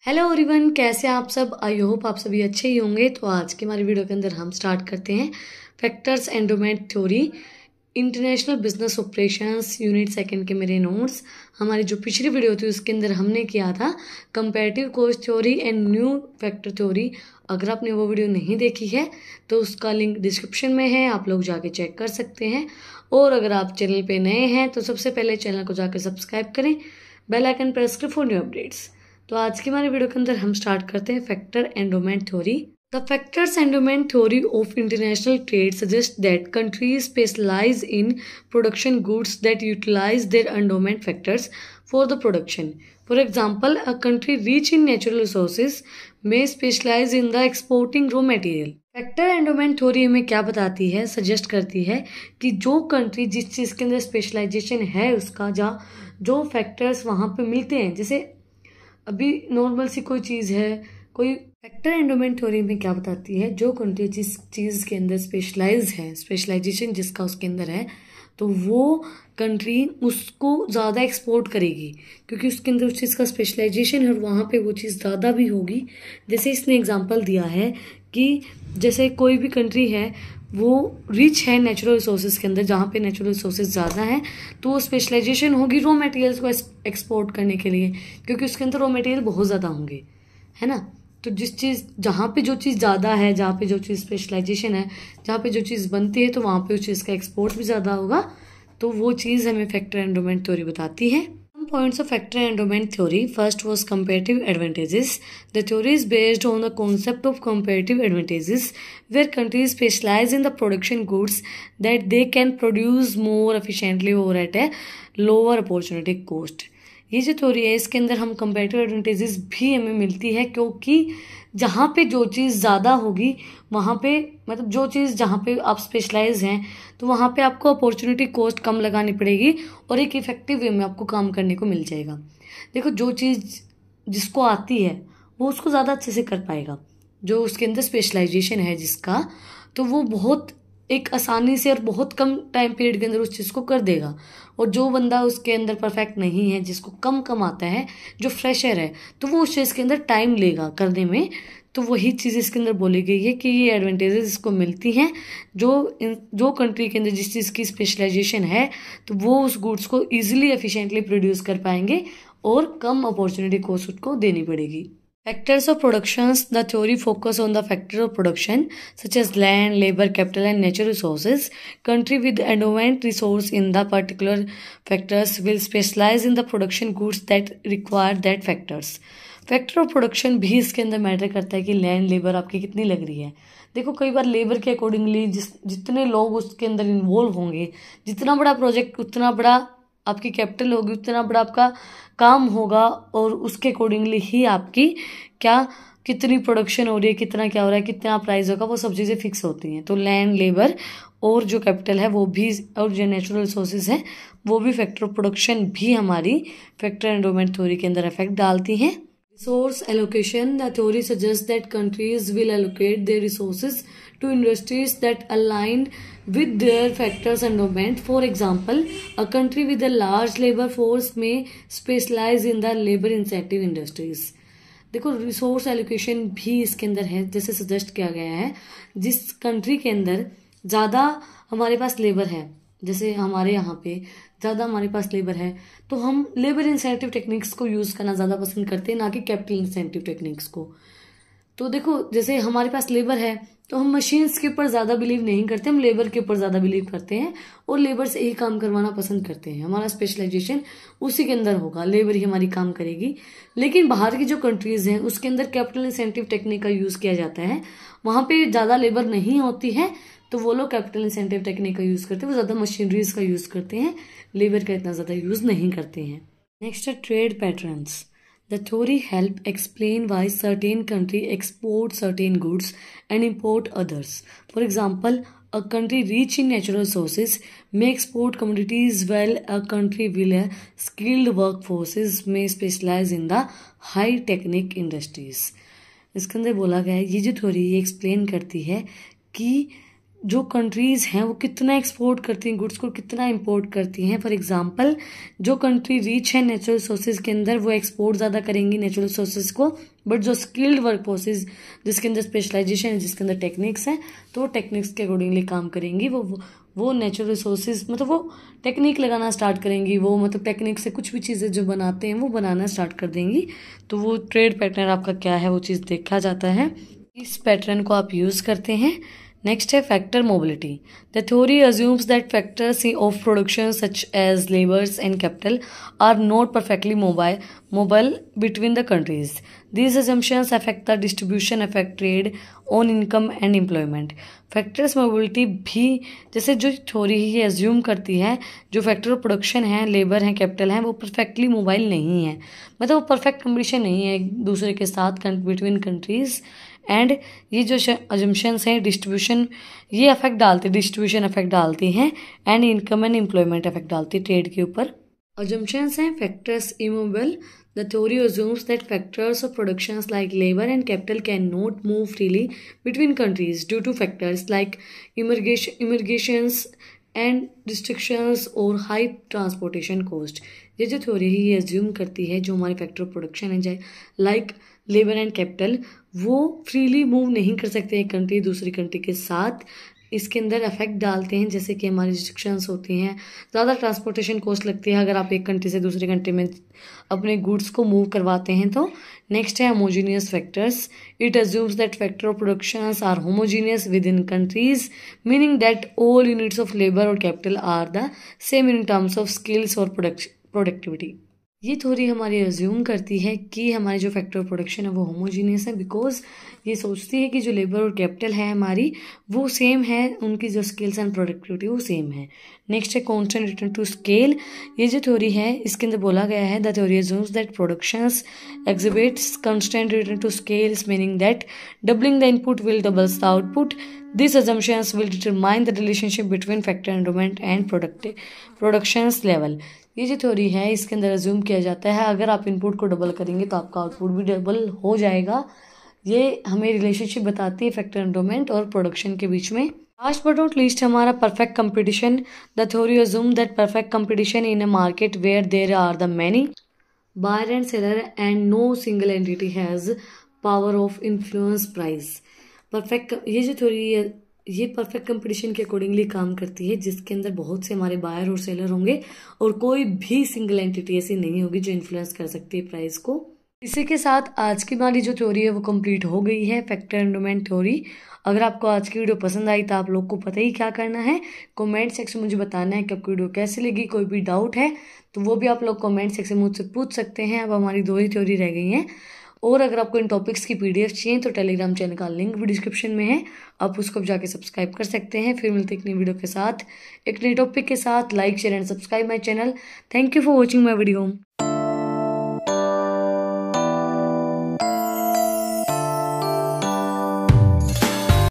Hello everyone, कैसे हैं आप सब। आई होप आप सभी अच्छे ही होंगे। तो आज के हमारी वीडियो के अंदर हम स्टार्ट करते हैं factors endowment theory, international business operations, unit second के मेरे नोट्स। हमारी जो पिछली वीडियो थी उसके अंदर हमने किया था comparative cost theory and new factor theory. अगर आपने वो वीडियो नहीं देखी है तो उसका लिंक डिस्क्रिप्शन में है, आप लोग जाके चेक कर सकते हैं। और अगर आप चैनल पे नए हैं तो सबसे पहले चैनल को जाकर सब्सक्राइब करें, बेल आइकन प्रेस करें फॉर न्यू अपडेट्स। तो आज की हमारे वीडियो के अंदर हम स्टार्ट करते हैं factor endowment theory. The factors endowment theory of international trade suggest that countries specialise in production goods that utilise their endowment factors for the production. For example, a country rich in natural resources may specialise in the exporting raw material. Factor endowment theory हमें क्या बताती है, suggest करती है कि जो country जिस चीज़ के अंदर स्पेशलाइजेशन है उसका जो फैक्टर्स वहाँ पे मिलते हैं, जैसे अभी नॉर्मल सी कोई चीज़ है, कोई फैक्टर एंडोमेंट थ्योरी में क्या बताती है, जो कंट्री जिस चीज़ के अंदर स्पेशलाइज है, स्पेशलाइजेशन जिसका उसके अंदर है, तो वो कंट्री उसको ज़्यादा एक्सपोर्ट करेगी क्योंकि उसके अंदर उस चीज़ का स्पेशलाइजेशन है और वहाँ पे वो चीज़ ज़्यादा भी होगी। जैसे इसने एग्जांपल दिया है कि जैसे कोई भी कंट्री है वो रिच है नेचुरल रिसोर्सेज के अंदर, जहाँ पे नेचुरल रिसोर्सेज ज़्यादा हैं तो वो स्पेशलाइजेशन होगी रॉ मटेरियल्स को एक्सपोर्ट करने के लिए, क्योंकि उसके अंदर रॉ मटेरियल बहुत ज़्यादा होंगे, है ना। तो जिस चीज़ जहाँ पे जो चीज़ ज़्यादा है, जहाँ पे जो चीज़ स्पेशलाइजेशन है, जहाँ पे जो चीज़ बनती है, तो वहाँ पे उस चीज़ का एक्सपोर्ट भी ज़्यादा होगा। तो वो चीज़ हमें फैक्टर एंडोमेंट थ्योरी बताती है। Points of factor endowment theory. First was comparative advantages. The theory is based on the concept of comparative advantages, where countries specialize in the production goods that they can produce more efficiently or at a lower opportunity cost. ये जो theory है इसके अंदर हम comparative advantages भी हमें मिलती है, क्योंकि जहाँ पे जो चीज़ ज़्यादा होगी वहाँ पे, मतलब जो चीज़ जहाँ पे आप स्पेशलाइज हैं, तो वहाँ पे आपको अपॉर्चुनिटी कॉस्ट कम लगानी पड़ेगी और एक इफेक्टिव वे में आपको काम करने को मिल जाएगा। देखो, जो चीज़ जिसको आती है वो उसको ज़्यादा अच्छे से कर पाएगा, जो उसके अंदर स्पेशलाइजेशन है जिसका, तो वो बहुत एक आसानी से और बहुत कम टाइम पीरियड के अंदर उस चीज़ को कर देगा। और जो बंदा उसके अंदर परफेक्ट नहीं है, जिसको कम आता है, जो फ्रेशर है, तो वो उस चीज़ के अंदर टाइम लेगा करने में। तो वही चीज़ इसके अंदर बोली गई है कि ये एडवांटेजेस इसको मिलती हैं, जो कंट्री के अंदर जिस चीज़ की स्पेशलाइजेशन है, तो वो उस गुड्स को ईजिली एफिशिएंटली प्रोड्यूस कर पाएंगे और कम अपॉर्चुनिटी कॉस्ट उसको देनी पड़ेगी। Factors of productions. The theory focus on the factor of production such as land, labor, capital and natural resources. Country with endowment resource in the particular factors will specialize in the production goods that require that factors. Factor of production भी इसके अंदर matter करता है कि land labour आपकी कितनी लग रही है। देखो, कई बार लेबर के अकॉर्डिंगली जितने लोग उसके अंदर इन्वॉल्व होंगे, जितना बड़ा प्रोजेक्ट उतना बड़ा आपकी कैपिटल होगी, उतना बड़ा आपका काम होगा और उसके अकॉर्डिंगली ही आपकी कितनी प्रोडक्शन हो रही है, कितना क्या हो रहा है, कितना प्राइस होगा, वो सब चीज़ें फिक्स होती हैं। तो लैंड, लेबर और जो कैपिटल है वो भी, और जो नेचुरल रिसोर्सेज हैं वो भी फैक्टर ऑफ प्रोडक्शन भी हमारी फैक्टर एंडोमेंट थ्योरी के अंदर इफेक्ट डालती हैं। Resource allocation. The theory suggests that countries will allocate their resources to industries that align with their factors endowment. For example, a country with a large labor force may specialize in the labor incentive industries. देखो, resource allocation भी इसके अंदर है, जैसे suggest किया गया है, जिस कंट्री के अंदर ज़्यादा हमारे पास लेबर है, जैसे हमारे यहाँ पे ज़्यादा हमारे पास लेबर है, तो हम लेबर इंसेंटिव टेक्निक्स को यूज़ करना ज़्यादा पसंद करते हैं, ना कि कैपिटल इंसेंटिव टेक्निक्स को। तो देखो, जैसे हमारे पास लेबर है तो हम मशीन्स के ऊपर ज़्यादा बिलीव नहीं करते, हम लेबर के ऊपर ज़्यादा बिलीव करते हैं और लेबर से ही काम करवाना पसंद करते हैं। हमारा स्पेशलाइजेशन उसी के अंदर होगा, लेबर ही हमारी काम करेगी। लेकिन बाहर की जो कंट्रीज़ हैं उसके अंदर कैपिटल इंसेंटिव टेक्निक का यूज़ किया जाता है, वहाँ पे ज़्यादा लेबर नहीं होती है, तो वो लोग कैपिटल इंसेंटिव टेक्निक का यूज़ करते हैं, वो ज़्यादा मशीनरीज का यूज़ करते हैं, लेबर का इतना ज़्यादा यूज़ नहीं करते हैं। नेक्स्ट है trade patterns. The theory help explain why certain country export certain goods and import others. For example, a country rich in natural resources may export commodities while a country with a skilled workforces may specialize in the high technic industries. इसके अंदर बोला गया है, ये जो theory ये explain करती है कि जो कंट्रीज़ हैं वो कितना एक्सपोर्ट करती हैं गुड्स को, कितना इंपोर्ट करती हैं। फॉर एग्जांपल जो कंट्री रिच है नेचुरल रिसोर्सेज के अंदर वो एक्सपोर्ट ज़्यादा करेंगी नेचुरल रिसोर्सेज को, बट जो स्किल्ड वर्क फोर्सेज जिसके अंदर स्पेशलाइजेशन है, जिसके अंदर टेक्निक्स हैं, तो वो टेक्निक्स के अकॉर्डिंगली काम करेंगी। वो नेचुरल रिसोर्सेज मतलब वो टेक्निक लगाना स्टार्ट करेंगी, वो मतलब टेक्निक से कुछ भी चीज़ें जो बनाते हैं वो बनाना स्टार्ट कर देंगी। तो वो ट्रेड पैटर्न आपका क्या है वो चीज़ देखा जाता है, इस पैटर्न को आप यूज़ करते हैं। नेक्स्ट है factor mobility. The theory assumes that factors of production such as labours and capital are not perfectly mobile between the countries. These assumptions affect the distribution, affect trade, on income and employment. Factors mobility भी जैसे जो theory ही assume करती है जो factor of production है, labour है, capital है, वो परफेक्टली मोबाइल नहीं है, मतलब वो परफेक्ट कंपटीशन नहीं है एक दूसरे के साथ बिटवीन कंट्रीज। एंड ये जो अजम्पशंस हैं डिस्ट्रीब्यूशन ये अफेक्ट डालते डिस्ट्रीब्यूशन अफेक्ट डालती हैं, and income and employment affect डालती है ट्रेड के ऊपर। Assumptions हैं factors immovable. The theory assumes that factors of productions like labor and capital cannot move freely between countries due to factors like immigrations and restrictions or high transportation cost. ये जो theory है ये assume करती है जो हमारे factor of production है चाहे लाइक लेबर एंड कैपिटल वो फ्रीली मूव नहीं कर सकते एक कंट्री दूसरी कंट्री के साथ, इसके अंदर अफेक्ट डालते हैं जैसे कि हमारी रिस्ट्रिक्शंस होती हैं, ज़्यादा ट्रांसपोर्टेशन कॉस्ट लगती है अगर आप एक कंट्री से दूसरी कंट्री में अपने गुड्स को मूव करवाते हैं तो। नेक्स्ट है homogeneous factors. It assumes that factor of productions are homogeneous within countries, meaning that all units of labour और capital are the same in terms of skills और productivity. ये theory हमारी assume करती है कि हमारे जो फैक्टर ऑफ प्रोडक्शन है वो होमोजीनियस है, बिकॉज ये सोचती है कि जो लेबर और कैपिटल है हमारी वो सेम है, उनकी जो स्किल्स एंड प्रोडक्टिविटी वो सेम है। नेक्स्ट है कांस्टेंट रिटर्न टू स्केल। ये जो थ्योरी है इसके अंदर बोला गया है the theory assumes that productions exhibits constant return to scales, meaning that doubling the input will doubles the output. This assumptions will determine the relationship between factor environment and productions level. ये जो theory है इसके अंदर assume किया जाता है अगर आप इनपुट को डबल करेंगे तो आपका आउटपुट भी डबल हो जाएगा। ये हमें रिलेशनशिप बताती है फैक्टर एंडोमेंट और प्रोडक्शन के बीच में। लास्ट बट नॉट लीस्ट हमारा perfect competition. The theory assume that perfect competition in a market where there are the many buyer and seller and no single entity has power of influence price. ये जो theory है ये perfect competition के accordingly काम करती है जिसके अंदर बहुत से हमारे बायर और सेलर होंगे और कोई भी सिंगल एंटिटी ऐसी नहीं होगी जो इन्फ्लुएंस कर सकती है प्राइस को। इसी के साथ आज की हमारी जो थ्योरी है वो कंप्लीट हो गई है, फैक्टर एंडोमेंट थ्योरी। अगर आपको आज की वीडियो पसंद आई तो आप लोग को पता ही क्या करना है, कमेंट सेक्शन में मुझे बताना है कि आपको वीडियो कैसी लगी। कोई भी डाउट है तो वो भी आप लोग कमेंट सेक्शन में मुझसे पूछ सकते हैं। अब हमारी 2 ही थ्योरी रह गई हैं और अगर आपको इन टॉपिक्स की PDF चाहिए तो टेलीग्राम चैनल का लिंक भी डिस्क्रिप्शन में है, आप उसको जाके सब्सक्राइब कर सकते हैं। फिर मिलते हैं एक नई वीडियो के साथ एक नई टॉपिक के साथ। Like share and subscribe my channel. Thank you for watching my video.